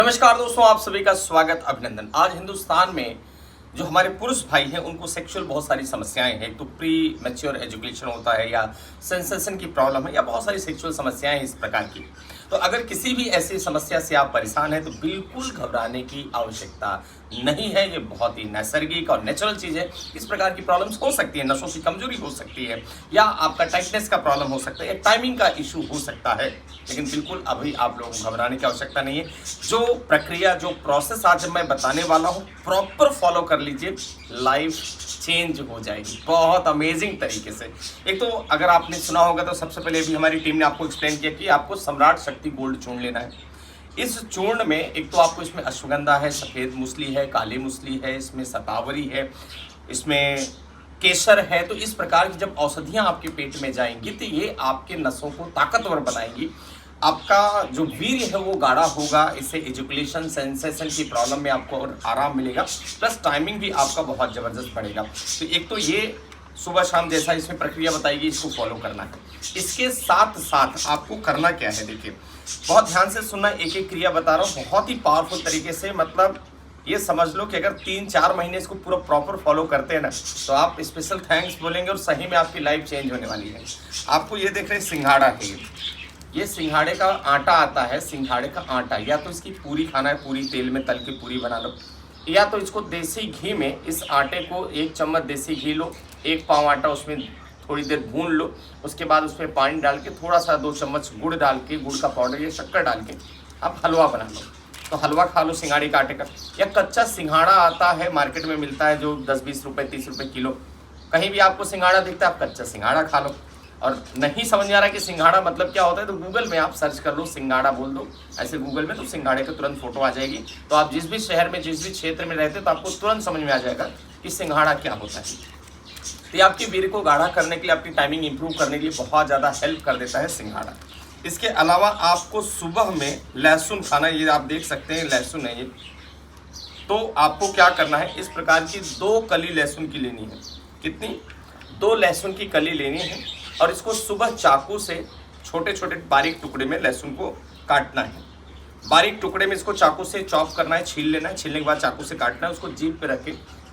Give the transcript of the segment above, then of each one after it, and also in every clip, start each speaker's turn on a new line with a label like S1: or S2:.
S1: नमस्कार दोस्तों, आप सभी का स्वागत अभिनंदन। आज हिंदुस्तान में जो हमारे पुरुष भाई हैं उनको सेक्सुअल बहुत सारी समस्याएं हैं। एक तो प्री मैच्योर एजुकेशन होता है या सेंसेशन की प्रॉब्लम है या बहुत सारी सेक्सुअल समस्याएं हैं इस प्रकार की। तो अगर किसी भी ऐसी समस्या से आप परेशान हैं तो बिल्कुल घबराने की आवश्यकता नहीं है। ये बहुत ही नैसर्गिक और नेचुरल चीज़ है। इस प्रकार की प्रॉब्लम्स हो सकती है, नसों की कमजोरी हो सकती है या आपका टाइटनेस का प्रॉब्लम हो सकता है या टाइमिंग का इशू हो सकता है, लेकिन बिल्कुल अभी आप लोगों को घबराने की आवश्यकता नहीं है। जो प्रक्रिया, जो प्रोसेस आज मैं बताने वाला हूँ, प्रॉपर फॉलो कर लीजिए, लाइफ चेंज हो जाएगी बहुत अमेजिंग तरीके से। एक तो अगर आपने सुना होगा तो सबसे पहले भी हमारी टीम ने आपको एक्सप्लेन किया कि आपको सम्राट शक्ति गोल्ड चूर्ण लेना है। इस चूर्ण में एक तो आपको इसमें अश्वगंधा है, सफ़ेद मूसली है, काली मूसली है, इसमें शतावरी है, इसमें केसर है। तो इस प्रकार की जब औषधियाँ आपके पेट में जाएंगी तो ये आपके नसों को ताकतवर बनाएंगी। आपका जो वीर्य है वो गाढ़ा होगा। इससे एजुकेशन सेंसेशन की प्रॉब्लम में आपको और आराम मिलेगा, प्लस टाइमिंग भी आपका बहुत ज़बरदस्त बढ़ेगा। तो एक तो ये सुबह शाम जैसा इसमें प्रक्रिया बताएगी, इसको फॉलो करना है। इसके साथ साथ आपको करना क्या है, देखिए बहुत ध्यान से सुनना, एक एक क्रिया बता रहा हूँ बहुत ही पावरफुल तरीके से। मतलब ये समझ लो कि अगर 3-4 महीने इसको पूरा प्रॉपर फॉलो करते हैं ना तो आप स्पेशल थैंक्स बोलेंगे और सही में आपकी लाइफ चेंज होने वाली है। आपको ये देख रहे हैं सिंघाड़ा है, ये सिंघाड़े का आटा आता है। सिंघाड़े का आटा या तो इसकी पूरी खाना है, पूरी तेल में तल के पूरी बना लो, या तो इसको देसी घी में इस आटे को 1 चम्मच देसी घी लो, 1 पाव आटा उसमें थोड़ी देर भून लो, उसके बाद उसमें पानी डाल के थोड़ा सा 2 चम्मच गुड़ डाल के, गुड़ का पाउडर या शक्कर डाल के आप हलवा बना लो। तो हलवा खा लो सिंघाड़े के आटे का। या कच्चा सिंघाड़ा आता है, मार्केट में मिलता है, जो 10-20 रुपये 30 रुपये किलो। कहीं भी आपको सिंघाड़ा दिखता है आप कच्चा सिंघाड़ा खा लो। और नहीं समझ में आ रहा है कि सिंघाड़ा मतलब क्या होता है तो गूगल में आप सर्च कर लो, सिंघाड़ा बोल दो ऐसे गूगल में, तो सिंघाड़े की तुरंत फोटो आ जाएगी। तो आप जिस भी शहर में, जिस भी क्षेत्र में रहते हो तो आपको तुरंत समझ में आ जाएगा कि सिंघाड़ा क्या होता है। तो ये आपके वीर्य को गाढ़ा करने के लिए, आपकी टाइमिंग इंप्रूव करने के लिए बहुत ज़्यादा हेल्प कर देता है सिंघाड़ा। इसके अलावा आपको सुबह में लहसुन खाना, ये आप देख सकते हैं लहसुन है ये। तो आपको क्या करना है, इस प्रकार की 2 कली लहसुन की लेनी है। कितनी? 2 लहसुन की कली लेनी है और इसको सुबह चाकू से छोटे छोटे बारीक टुकड़े में लहसुन को काटना है। बारीक टुकड़े में इसको चाकू से चॉप करना है, छील लेना है। छीलने के बाद चाकू से काटना है, उसको जीभ पे रख के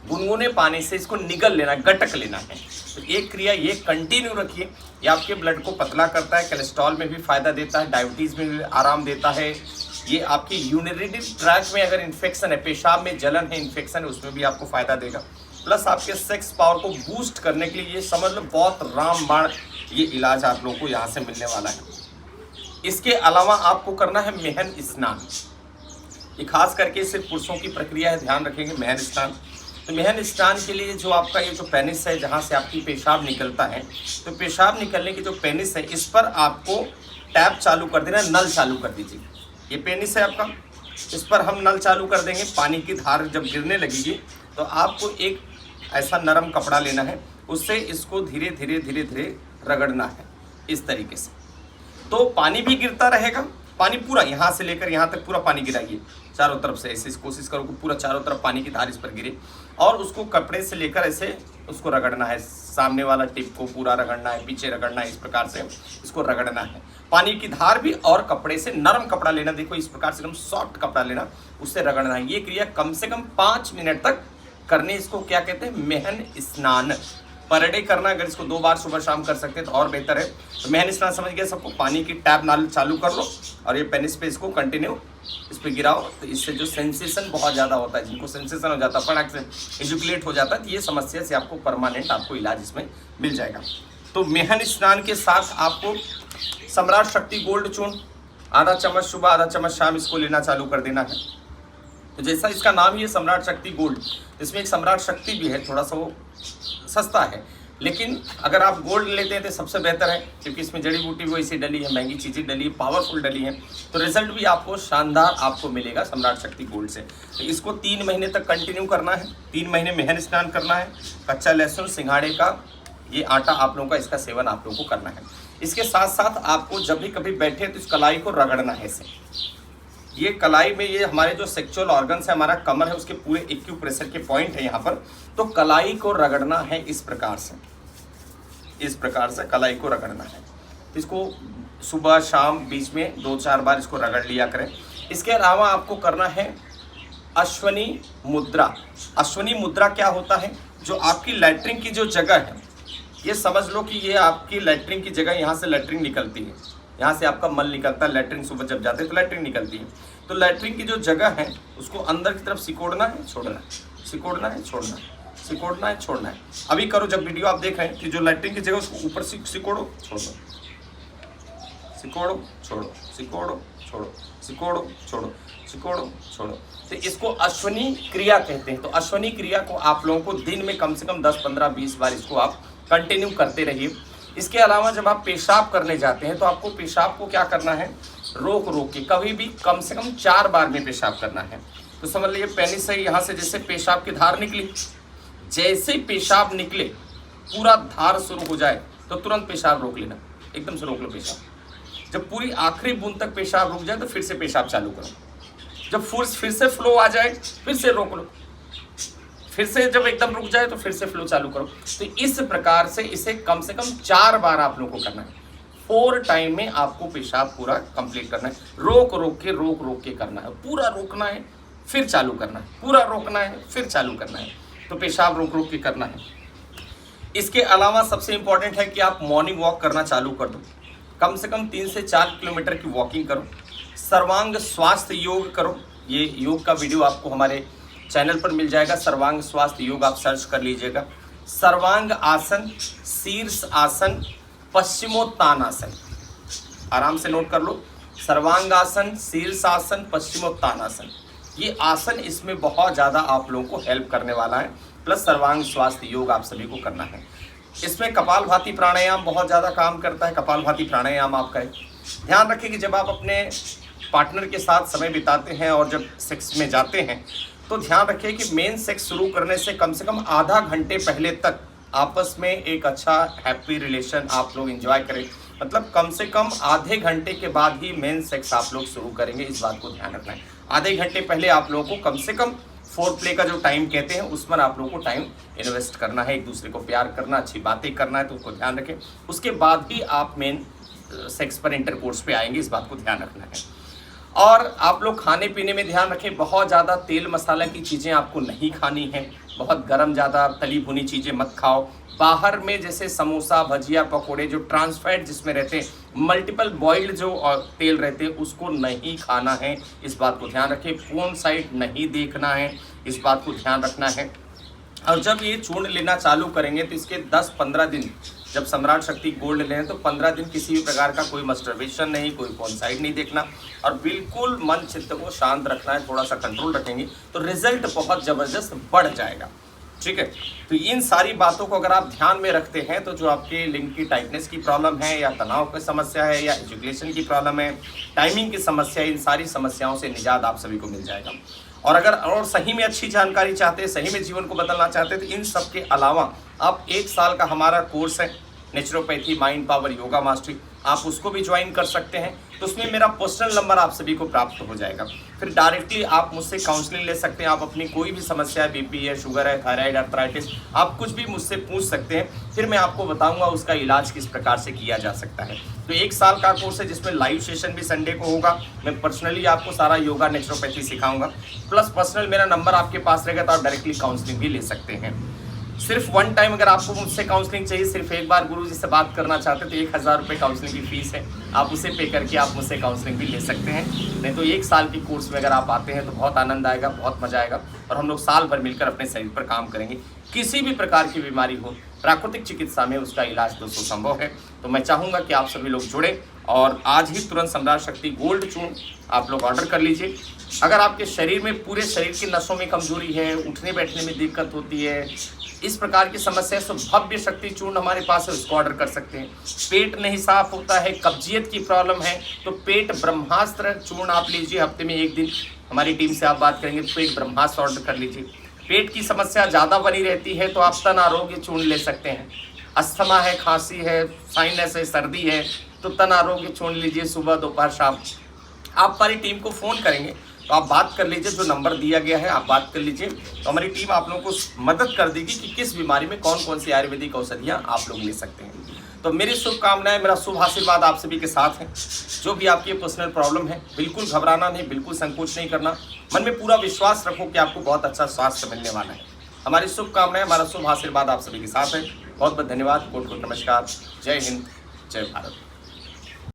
S1: गुनगुने पानी से इसको निगल लेना है, गटक लेना है। तो एक क्रिया ये कंटिन्यू रखिए। ये आपके ब्लड को पतला करता है, कोलेस्ट्रॉल में भी फायदा देता है, डायबिटीज़ में भी आराम देता है। ये आपकी यूरिनरी ट्रैक्ट में अगर इन्फेक्शन है, पेशाब में जलन है, इन्फेक्शन है, उसमें भी आपको फायदा देगा। प्लस आपके सेक्स पावर को बूस्ट करने के लिए ये समझ लो बहुत रामबाण ये इलाज आप लोगों को यहाँ से मिलने वाला है। इसके अलावा आपको करना है मेहन स्नान। ये खास करके सिर्फ पुरुषों की प्रक्रिया है, ध्यान रखेंगे मेहन स्नान। तो मेहन स्नान के लिए जो आपका ये जो पेनिस है, जहाँ से आपकी पेशाब निकलता है, तो पेशाब निकलने की जो पेनिस है इस पर आपको टैप चालू कर देना, नल चालू कर दीजिए। ये पेनिस है आपका, इस पर हम नल चालू कर देंगे। पानी की धार जब गिरने लगेगी तो आपको एक ऐसा नरम कपड़ा लेना है, उससे इसको धीरे धीरे धीरे धीरे रगड़ना है इस तरीके से। तो पानी भी गिरता रहेगा, पानी पूरा यहाँ से लेकर यहाँ तक पूरा पानी गिराइए चारों तरफ से। ऐसे कोशिश करो कि पूरा चारों तरफ पानी की धार इस पर गिरे और उसको कपड़े से लेकर ऐसे उसको रगड़ना है। सामने वाला टिप को पूरा रगड़ना है, पीछे रगड़ना है, इस प्रकार से इसको रगड़ना है। पानी की धार भी और कपड़े से नरम कपड़ा लेना, देखो इस प्रकार से एकदम सॉफ्ट कपड़ा लेना, उससे रगड़ना है। ये क्रिया कम से कम 5 मिनट तक करने, इसको क्या कहते हैं, मेहन स्नान। पर डे करना, अगर इसको 2 बार सुबह शाम कर सकते हैं तो और बेहतर है। तो मेहन स्नान समझ गया सबको। पानी की टैप नाल चालू कर लो और ये पेनिस पे इसको कंटिन्यू इस पे गिराओ। तो इससे जो सेंसेशन बहुत ज़्यादा होता है, जिनको सेंसेशन हो जाता है, फटाक से इजुकुलेट हो जाता है, तो ये समस्या से आपको परमानेंट आपको इलाज इसमें मिल जाएगा। तो मेहन स्नान के साथ आपको सम्राट शक्ति गोल्ड चूर्ण आधा चम्मच सुबह, आधा चम्मच शाम इसको लेना चालू कर देना है। तो जैसा इसका नाम ही है सम्राट शक्ति गोल्ड, इसमें एक सम्राट शक्ति भी है, थोड़ा सा वो सस्ता है, लेकिन अगर आप गोल्ड लेते हैं तो सबसे बेहतर है, क्योंकि इसमें जड़ी बूटी वो ऐसी डली है, महंगी चीज़ें डली है, पावरफुल डली है, तो रिजल्ट भी आपको शानदार आपको मिलेगा सम्राट शक्ति गोल्ड से। तो इसको 3 महीने तक कंटिन्यू करना है। 3 महीने मेहन स्नान करना है। कच्चा लहसुन, सिंघाड़े का ये आटा आप लोगों का, इसका सेवन आप लोगों को करना है। इसके साथ साथ आपको जब भी कभी बैठे तो इस कलाई को रगड़ना है ऐसे। ये कलाई में, ये हमारे जो सेक्सुअल ऑर्गन्स है, हमारा कमर है, उसके पूरे एक्यूप्रेशर के पॉइंट है यहाँ पर। तो कलाई को रगड़ना है इस प्रकार से, इस प्रकार से कलाई को रगड़ना है। इसको सुबह शाम बीच में 2-4 बार इसको रगड़ लिया करें। इसके अलावा आपको करना है अश्वनी मुद्रा। अश्वनी मुद्रा क्या होता है? जो आपकी लैट्रिन की जो जगह है, ये समझ लो कि ये आपकी लैट्रिन की जगह, यहाँ से लैट्रिन निकलती है, यहाँ से आपका मल निकलता है, लैट्रिन सुबह जब जाते हैं तो लैट्रिन निकलती है। तो लैट्रिन की जो जगह है उसको अंदर की तरफ सिकोड़ना है, छोड़ना है, सिकोड़ना है, छोड़ना है, सिकोड़ना है, छोड़ना है। अभी करो, जब वीडियो आप देख रहे हैं कि जो लैट्रिन की जगह उसको ऊपर से सिकोड़ो, छोड़ो, सिकोड़ो, छोड़ो, सिकोड़ो, छोड़ो, सिकोड़ो, छोड़ो, सिकोड़ो, छोड़ो। तो इसको अश्वनी क्रिया कहते हैं। तो अश्वनी क्रिया को आप लोगों को दिन में कम से कम 10, 15, 20 बार इसको आप कंटिन्यू करते रहिए। इसके अलावा जब आप पेशाब करने जाते हैं तो आपको पेशाब को क्या करना है? रोक रोक के कभी भी कम से कम 4 बार में पेशाब करना है। तो समझ लीजिए पेनिस से यहाँ से जैसे पेशाब की धार निकली, जैसे पेशाब निकले पूरा धार शुरू हो जाए तो तुरंत पेशाब रोक लेना, एकदम से रोक लो पेशाब। जब पूरी आखिरी बूंद तक पेशाब रुक जाए तो फिर से पेशाब चालू करो। जब फिर से फ्लो आ जाए फिर से रोक लो, फिर से जब एकदम रुक जाए तो फिर से फ्लो चालू करो। तो इस प्रकार से इसे कम से कम 4 बार आप लोगों को करना है। 4 टाइम में आपको पेशाब पूरा कंप्लीट करना है। रोक रोक के करना है, पूरा रोकना है फिर चालू करना है, पूरा रोकना है फिर चालू करना है। तो पेशाब रोक रोक के करना है। इसके अलावा सबसे इंपॉर्टेंट है कि आप मॉर्निंग वॉक करना चालू कर दो। कम से कम 3 से 4 किलोमीटर की वॉकिंग करो। सर्वांग स्वास्थ्य योग करो। ये योग का वीडियो आपको हमारे चैनल पर मिल जाएगा, सर्वांग स्वास्थ्य योग आप सर्च कर लीजिएगा। सर्वांग आसन, शीर्ष आसन, पश्चिमोत्तानासन, आराम से नोट कर लो। सर्वांग आसन, शीर्ष आसन, पश्चिमोत्तानासन, ये आसन इसमें बहुत ज़्यादा आप लोगों को हेल्प करने वाला है। प्लस सर्वांग स्वास्थ्य योग आप सभी को करना है। इसमें कपालभाति प्राणायाम बहुत ज़्यादा काम करता है। कपालभाति प्राणायाम आप करें। ध्यान रखें कि जब आप अपने पार्टनर के साथ समय बिताते हैं और जब सेक्स में जाते हैं तो ध्यान रखें कि मेन सेक्स शुरू करने से कम आधा घंटे पहले तक आपस में एक अच्छा हैप्पी रिलेशन आप लोग एंजॉय करें। मतलब कम से कम आधे घंटे के बाद ही मेन सेक्स आप लोग शुरू करेंगे, इस बात को ध्यान रखना है। आधे घंटे पहले आप लोगों को कम से कम फोर प्ले का जो टाइम कहते हैं उसमें आप लोगों को टाइम इन्वेस्ट करना है, एक दूसरे को प्यार करना, अच्छी बातें करना है, तो उसको ध्यान रखें। उसके बाद ही आप मेन सेक्स पर इंटरकोर्स पे आएंगे, इस बात को ध्यान रखना है। और आप लोग खाने पीने में ध्यान रखें, बहुत ज़्यादा तेल मसाला की चीज़ें आपको नहीं खानी है। बहुत गरम ज़्यादा तली भुनी चीज़ें मत खाओ। बाहर में जैसे समोसा, भजिया, पकोड़े जो ट्रांस फैट जिसमें रहते हैं, मल्टीपल बॉइल्ड जो तेल रहते हैं उसको नहीं खाना है, इस बात को ध्यान रखें। फोन साइड नहीं देखना है, इस बात को ध्यान रखना है। और जब ये चूर्ण लेना चालू करेंगे तो इसके 10-15 दिन, जब सम्राट शक्ति गोल्ड लें तो 15 दिन किसी भी प्रकार का कोई मस्टरबेशन नहीं, कोई फोन साइड नहीं देखना और बिल्कुल मन चित्त को शांत रखना है। थोड़ा सा कंट्रोल रखेंगे तो रिजल्ट बहुत ज़बरदस्त बढ़ जाएगा। ठीक है, तो इन सारी बातों को अगर आप ध्यान में रखते हैं तो जो आपके लिंग की टाइटनेस की प्रॉब्लम है या तनाव की समस्या है या एजुकेशन की प्रॉब्लम है, टाइमिंग की समस्या है, इन सारी समस्याओं से निजात आप सभी को मिल जाएगा। और अगर और सही में अच्छी जानकारी चाहते हैं, सही में जीवन को बदलना चाहते हैं तो इन सब के अलावा आप 1 साल का हमारा कोर्स है naturopathy mind power yoga mastery, आप उसको भी ज्वाइन कर सकते हैं। तो उसमें मेरा पर्सनल नंबर आप सभी को प्राप्त हो जाएगा। फिर डायरेक्टली आप मुझसे काउंसलिंग ले सकते हैं। आप अपनी कोई भी समस्या है, बीपी है, शुगर है, थायराइड, आर्थराइटिस, आप कुछ भी मुझसे पूछ सकते हैं। फिर मैं आपको बताऊंगा उसका इलाज किस प्रकार से किया जा सकता है। तो 1 साल का कोर्स है जिसमें लाइव सेशन भी संडे को होगा। मैं पर्सनली आपको सारा योगा नेचुरोपैथी सिखाऊंगा। प्लस पर्सनल मेरा नंबर आपके पास रहेगा तो आप डायरेक्टली काउंसलिंग भी ले सकते हैं। सिर्फ 1 टाइम अगर आपको मुझसे काउंसलिंग चाहिए, सिर्फ एक बार गुरु जी से बात करना चाहते हैं तो 1000 रुपये काउंसलिंग की फीस है। आप उसे पे करके आप मुझसे काउंसलिंग भी ले सकते हैं। नहीं तो 1 साल की कोर्स में अगर आप आते हैं तो बहुत आनंद आएगा, बहुत मजा आएगा और हम लोग साल भर मिलकर अपने शरीर पर काम करेंगे। किसी भी प्रकार की बीमारी हो, प्राकृतिक चिकित्सा में उसका इलाज दोस्तों संभव है। तो मैं चाहूँगा कि आप सभी लोग जुड़े और आज ही तुरंत सम्राट शक्ति गोल्ड चूर्ण आप लोग ऑर्डर कर लीजिए। अगर आपके शरीर में, पूरे शरीर की नसों में कमजोरी है, उठने बैठने में दिक्कत होती है, इस प्रकार की समस्या तो भव्य शक्ति चूर्ण हमारे पास है, उसको ऑर्डर कर सकते हैं। पेट नहीं साफ होता है, कब्जियत की प्रॉब्लम है तो पेट ब्रह्मास्त्र चूर्ण आप लीजिए। हफ्ते में 1 दिन हमारी टीम से आप बात करेंगे तो पेट ब्रह्मास्त्र ऑर्डर कर लीजिए। पेट की समस्या ज़्यादा बनी रहती है तो आप तन आरोग्य चूर्ण ले सकते हैं। अस्थमा है, खांसी है, साइनस है, सर्दी है तो तन आरोग्य चूर्ण लीजिए सुबह, दोपहर, शाम। आप हमारी टीम को फ़ोन करेंगे तो आप बात कर लीजिए, जो नंबर दिया गया है आप बात कर लीजिए तो हमारी टीम आप लोगों को मदद कर देगी कि किस बीमारी में कौन कौन सी आयुर्वेदिक औषधियाँ आप लोग ले सकते हैं। तो मेरी शुभकामनाएं, मेरा शुभ आशीर्वाद आप सभी के साथ है। जो भी आपकी पर्सनल प्रॉब्लम है, बिल्कुल घबराना नहीं, बिल्कुल संकोच नहीं करना, मन में पूरा विश्वास रखो कि आपको बहुत अच्छा स्वास्थ्य मिलने वाला है। हमारी शुभकामनाएं, हमारा शुभ आशीर्वाद आप सभी के साथ है। बहुत बहुत धन्यवाद, कोट कोट नमस्कार, जय हिंद, जय भारत।